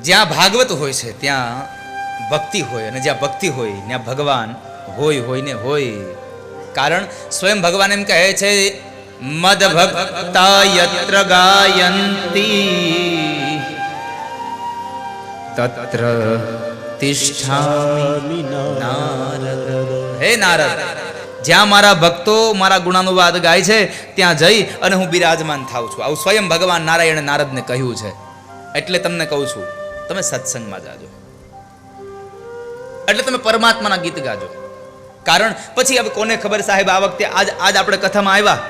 જ્યાં ભાગવત હોય છે ત્યાં ભક્તિ હોય, અને જ્યાં ભક્તિ હોય ત્યાં ભગવાન હોય ને હોય. કારણ સ્વયં ભગવાન એમ કહે છે, મદ ભક્તા યત્ર ગાયંતી તત્ર તિષ્ઠામિ નારદ. હે નારદ, જ્યાં મારા ભક્તો મારા ગુણાનુવાદ ગાય છે ત્યાં જઈ અને હું બિરાજમાન થાઉં છું. આવું સ્વયં ભગવાન નારાયણે નારદને કહ્યું છે. એટલે તમને કહું છું, તમે સત્સંગમાં જાજો, એટલે તમે પરમાત્માના ગીત ગાજો. કારણ પછી હવે કોને ખબર સાહેબ, આ વખતે આજ આપણે કથામાં આવ્યા,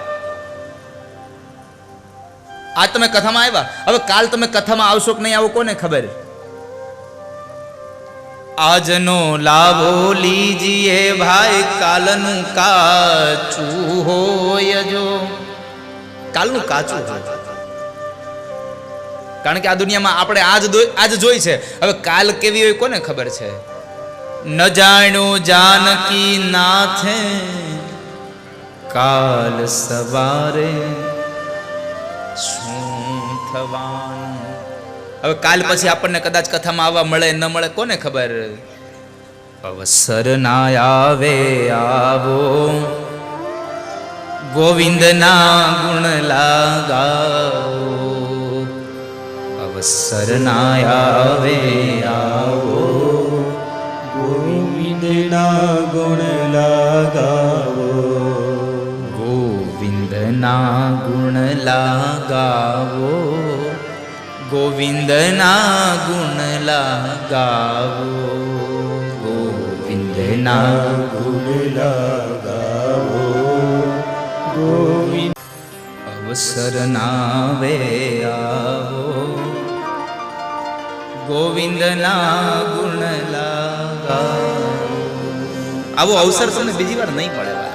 આજ તમે કથામાં આવ્યા, હવે કાલ તમે કથામાં આવશો કે નહીં આવો કોને ખબર. આજનો લાભો લીજીએ ભાઈ, કાલનું કાચું હોય જો. કાલનું કાચું હોય, કારણ કે આ દુનિયામાં આપણે આજ જોઈ છે, હવે કાલ કેવી હોય કોને ખબર છે. ન જાણ્યું જાનકી નાથે કાલ સવારે શું થવાનું. હવે કાલ પછી આપણને કદાચ કથામાં આવવા મળે ન મળે કોને ખબર. અવસર ના આવે આવો, ગોવિંદના ગુણ લાગાવો. અવસર ના આવે આવો, ગોવિંદના ગુણ લાગાવો. ગોવિંદના ગુણ લાગાવો, ગોવિંદના ગુણ લાગાવો. ગોવિંદના ગુણ લાગાવો. ગોવિંદ અવસર નાવે આવો, ગોવિંદના ગુણ લાગાવો. આવો અવસર તમને બીજી વાર નહીં મળે વાલા.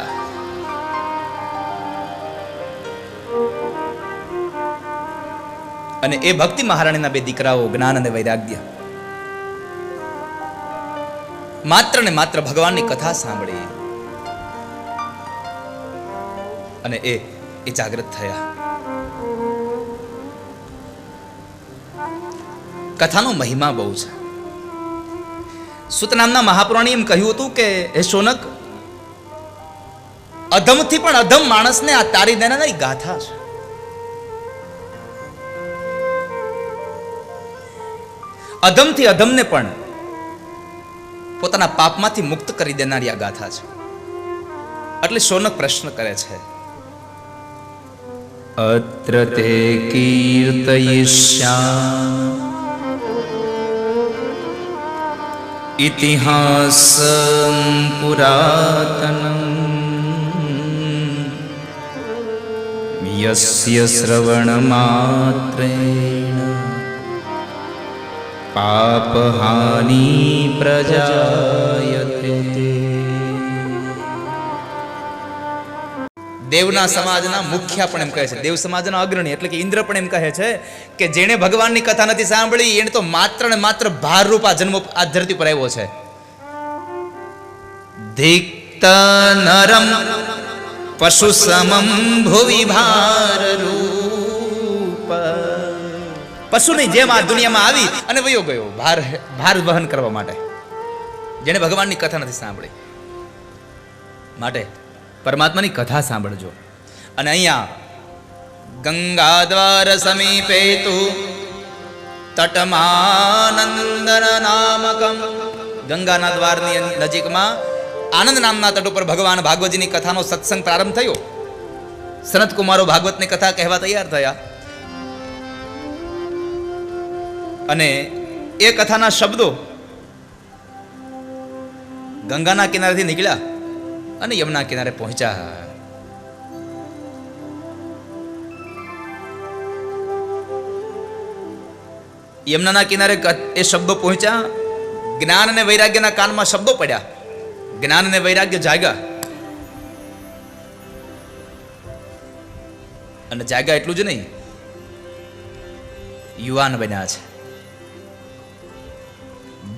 અને એ ભક્તિ મહારાણીના બે દીકરાઓ જ્ઞાન અને વૈરાગ્ય માત્ર ને માત્ર ભગવાનની કથા સાંભળી અને એ જાગૃત થયા. કથાનો મહિમા બહુ છે. સુત નામના મહાપુરાણી એમ કહ્યું હતું કે હે શૌનક, અધમથી પણ અધમ માણસને આ તારી દેનારી ગાથા છે. અધમથી અધમને પણ પોતાના પાપમાંથી મુક્ત કરી દેનારી આ ગાથા છે. એટલે શૌનક પ્રશ્ન કરે છે, અત્ર તે કીર્તયિષ્યામિ ઇતિહાસં પુરાતનં યસ્ય શ્રવણમાત્રેણ પાપહાનિ પ્રજાયતે. દેવના સમાજના મુખ્ય પણ એમ કહે છે, દેવ સમાજના અગ્રણી એટલે કે ઇન્દ્ર પણ એમ કહે છે કે જેણે ભગવાનની કથા નથી સાંભળી એને તો માત્ર ને માત્ર ભારરૂપ આ જન્મ આ ધરતી પર આવ્યો છે. ધિક્ત નરમ પશુ સમમ ભુવિ ભારરૂપ. પશુની જેમ આ દુનિયામાં આવી અને વયો ગયો ભાર વહન કરવા માટે, જેણે ભગવાનની કથા નથી સાંભળી. માટે પરમાત્માની કથા સાંભળજો. અને અહીંયા ગંગા દ્વાર સમીપે તુ તટમાનંદન નામકમ, ગંગાના દ્વારની નજીકમાં આનંદ નામના તટ ઉપર ભગવાન ભાગવતજીની કથાનો સત્સંગ પ્રારંભ થયો. સનત કુમારો ભાગવતની કથા કહેવા તૈયાર થયા અને એ કથાના શબ્દો ગંગાના કિનારેથી નીકળ્યા અને યમુના કિનારે પહોંચ્યા. યમુનાના કિનારે એ શબ્દો પહોંચ્યા. જ્ઞાન અને વૈરાગ્યના કાનમાં શબ્દો પડ્યા. જ્ઞાન અને વૈરાગ્ય જાગ્યા અને જાગ્યા એટલું જ નહીં, યુવાન બન્યા છે.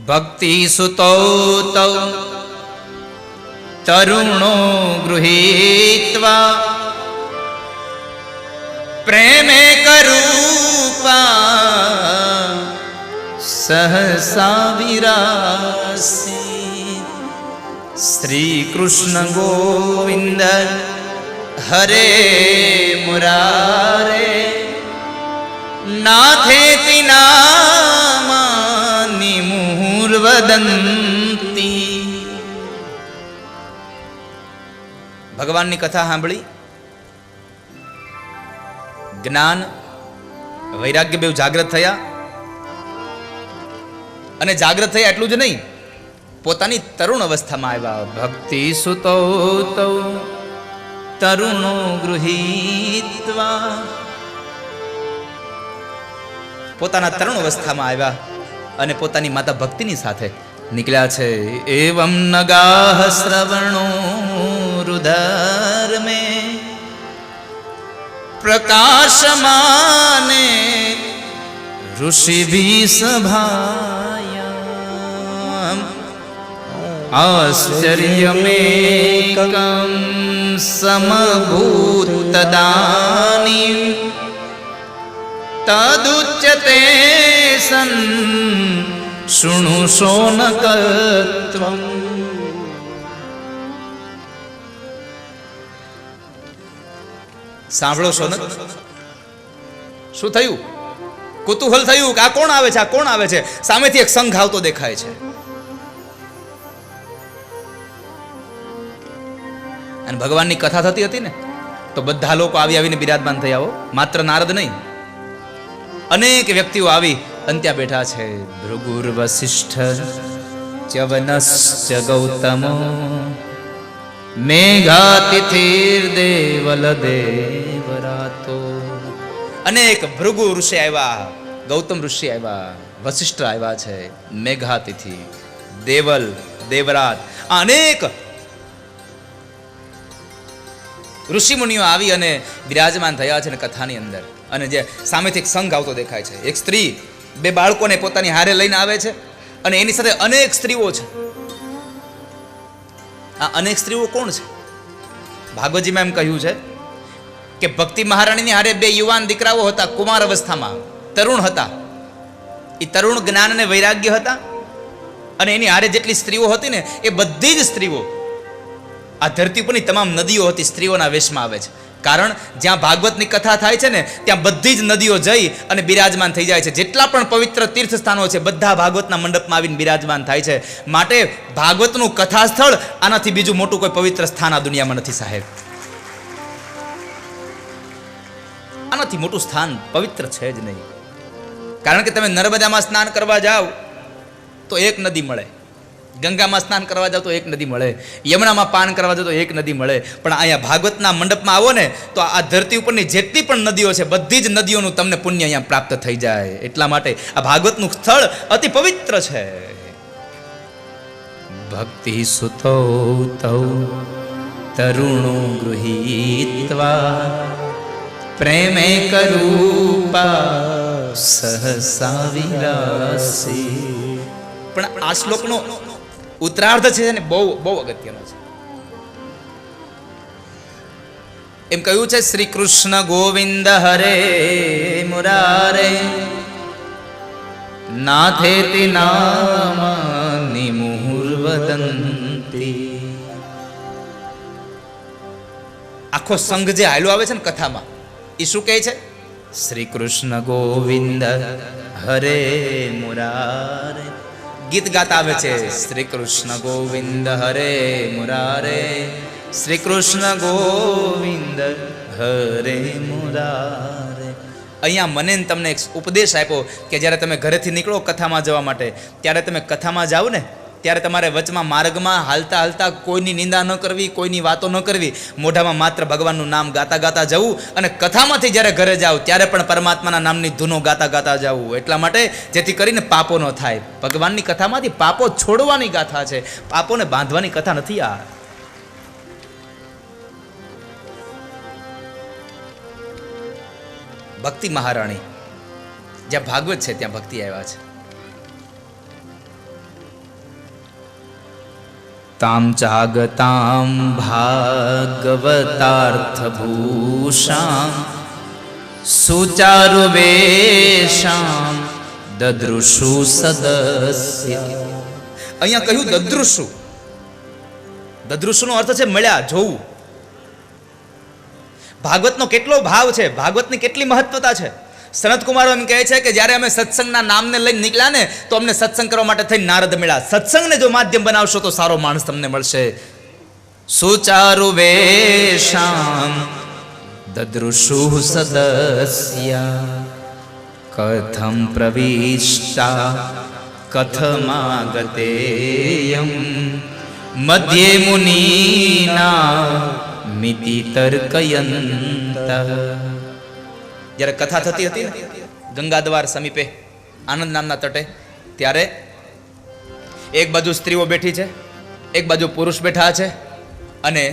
ભક્તિ સુતો તૌ તરુણો ગૃહીત્વા પ્રેમે કરૂપા સહસા વિરાસી. શ્રી કૃષ્ણ ગોવિંદ હરે મુરારે નાથેતિ નામાનિ મુહુર્વદંતી. ભગવાનની કથા સાંભળી, જ્ઞાન વૈરાગ્ય બેવ જાગ્રત થયા, અને જાગ્રત થયા એટલું જ નહીં, પોતાની તરુણ અવસ્થામાં આવ્યા. ભક્તિ સુતો તૌ તરુણો ગૃહીત્વા. પોતાના તરુણ અવસ્થામાં આવ્યા અને પોતાની માતા ભક્તિની સાથે નીકળ્યા છે. એવમ નગાહ શ્રવણો રુધર મે પ્રકાશમાને ઋષિભી સભાયામ આશ્ચર્યમેકં સમભૂતદાનીં તદુચ્યતે સન શૃણુ શૌનકત્વમ. સાંભળો શૌનક, શું થયું? કુતૂહલ થયું કે આ કોણ આવે છે, આ કોણ આવે છે? સામેથી એક સંઘ આવતો દેખાય છે, અને ભગવાનની કથા થતી હતી ને, તો બધા લોકો આવી આવીને બિરાજમાન થયા હો, માત્ર નારદ નહીં, અનેક વ્યક્તિઓ આવી અને ત્યાં બેઠા છે. ભૃગુર વસિષ્ઠ ચ્યવનશ્ચ ગૌતમો મેઘાતિથિર દેવલ દેવરાતો. અનેક ભૃગુ ઋષિ આવ્યા, ગૌતમ ઋષિ આવ્યા, વસિષ્ઠ આવ્યા છે, મેઘાતિથિ, દેવલ, દેવરાત, અનેક ઋષિ મુનિઓ આવી અને બિરાજમાન થયા છે કથાની અંદર. અને જે સામેથી એક સંઘ આવતો દેખાય છે, એક સ્ત્રી બે બાળકોને પોતાની હારે લઈને આવે છે, અને એની સાથે અનેક સ્ત્રીઓ છે. આ અનેક સ્ત્રીઓ કોણ છે? ભાગવતજીમાં એમ કહ્યું છે કે ભક્તિ મહારાણીની હારે બે યુવાન દીકરાઓ હતા, કુમાર અવસ્થામાં, તરુણ હતા. એ તરુણ જ્ઞાન અને વૈરાગ્ય હતા, અને એની હારે જેટલી સ્ત્રીઓ હતી ને, એ બધી જ સ્ત્રીઓ આ ધરતી પરની તમામ નદીઓ હતી સ્ત્રીઓના વેશમાં આવે છે. કારણ જ્યાં ભાગવતની કથા થાય છે ને, ત્યાં બધી જ નદીઓ જઈ અને બિરાજમાન થઈ જાય છે. જેટલા પણ પવિત્ર તીર્થ સ્થાનો છે, બધા ભાગવતના મંડપમાં આવીને બિરાજમાન થાય છે. માટે ભાગવતનું કથા સ્થળ આનાથી બીજું મોટું કોઈ પવિત્ર સ્થાન આ દુનિયામાં નથી સાહેબ. આનાથી મોટું સ્થાન પવિત્ર છે જ નહીં. કારણ કે તમે નર્મદામાં સ્નાન કરવા જાઓ તો એક નદી મળે, ગંગામાં સ્નાન કરવા જાવ તો એક નદી મળે, યમુનામાં પાન કરવા જાવ તો એક નદી મળે. પણ અહીંયા ભાગવતના મંડપમાં આવો ને, તો આ ધરતી ઉપરની જેટલી પણ નદીઓ છે, બધી જ નદીઓનું તમને પુણ્ય અહીંયા પ્રાપ્ત થઈ જાય. એટલા માટે આ ભાગવતનું સ્થળ અતિ પવિત્ર છે. ભક્તિ સુતો તૌ તરુણો ગૃહીત્વા પ્રેમે કરૂપા સહસા વિરાસી. પણ આ શ્લોકનો ઉત્તરાર્ધ છે ને, બહુ બહુ અગત્યનો છે. એમ કહ્યું છે, શ્રી કૃષ્ણ ગોવિંદ હરે મુરારે નાથેતિ નામાનિ મુહુર્વદંતી. આખો સંઘ જે હાલ્યો આવે છે ને કથામાં, એ શું કહે છે? શ્રી કૃષ્ણ ગોવિંદ હરે મુરારે. ગીત ગાતા આવે છે, શ્રી કૃષ્ણ ગોવિંદ હરે મુરારે, શ્રી કૃષ્ણ ગોવિંદ હરે મુરારે. અહીંયા મને તમને એક ઉપદેશ આપ્યો કે જ્યારે તમે ઘરેથી નીકળો કથામાં જવા માટે, ત્યારે તમે કથામાં જાઓ ને, ત્યારે તમારે વચમાં માર્ગમાં હાલતા હાલતા કોઈની નિંદા ન કરવી, કોઈની વાતો ન કરવી, મોઢામાં માત્ર ભગવાનનું નામ ગાતા ગાતા જવું. અને કથામાંથી જ્યારે ઘરે જાઓ ત્યારે પણ પરમાત્માના નામની ધૂનો ગાતા ગાતા જવું. એટલા માટે જેથી કરીને પાપો ન થાય. ભગવાનની કથામાંથી પાપો છોડવાની ગાથા છે, પાપોને બાંધવાની કથા નથી આ. ભક્તિ મહારાણી, જ્યાં ભાગવત છે ત્યાં ભક્તિ આવ્યા છે. તામ ચાગતામ ભાગવતાર્થભૂષામ સુચારુવેશામ દદૃશુ સદસ્ય. અહીંયા કહ્યું દદૃશુ. દદૃશુનો અર્થ છે મળ્યા, જોવું. ભાગવતનો કેટલો ભાવ છે, ભાગવતની કેટલી મહત્વતા છે. સનતકુમાર એમ કહે છે કે જ્યારે અમે સત્સંગના નામને લઈને નીકળ્યા ને તો અમને સત્સંગ કરવા માટે થઈને નારદ મળ્યા. સત્સંગને જો માધ્યમ બનાવશો તો સારો માણસ તમને મળશે. સુચારુ વેશામ દદૃશુ સદસ્ય કથમ પ્રવિષ્ટા કથમાગતેયમ મધ્યે મુનિના મિતિ તર્કયંત. જ્યારે કથા થતી હતી ને ગંગાદ્વાર સમીપે આનંદ નામના તટે, ત્યારે એક બાજુ સ્ત્રીઓ બેઠી છે, એક બાજુ પુરુષ બેઠા છે, અને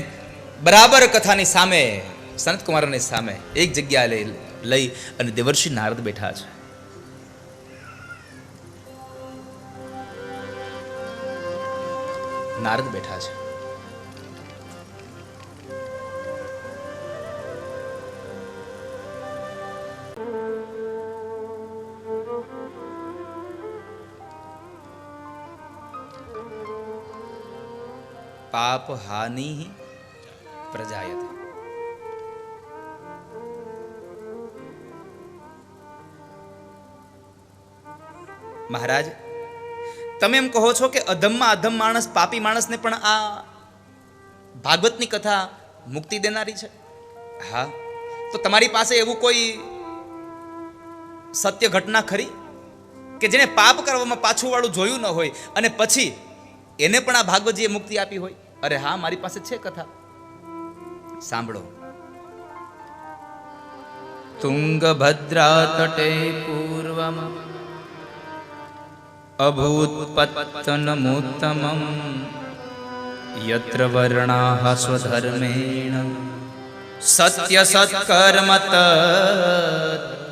બરાબર કથાની સામે સનતકુમારની સામે એક જગ્યા લઈ અને દેવર્ષિ નારદ બેઠા છે. નારદ બેઠા છે. પાપ હાનિ પ્રજાયતે. મહારાજ, તમે એમ કહો છો કે અધમમાં અધમ માણસ, પાપી માણસને પણ આ ભાગવતની કથા મુક્તિ દેનારી છે. હા, તો તમારી પાસે એવું કોઈ સત્ય ઘટના ખરી કે જેને પાપ કરવામાં પાછું વાળું જોયું ન હોય અને પછી એને પણ આ ભાગવતજીએ મુક્તિ આપી હોય? અરે હા, મારી પાસે છે કથા. સાંભળો. તુંગભદ્રા તટે પૂર્વમ અભૂત્પત્તનમુત્તમં યત્ર વર્ણાઃ સ્વધર્મેણ સત્ય સત્કર્મ તત્પરાઃ.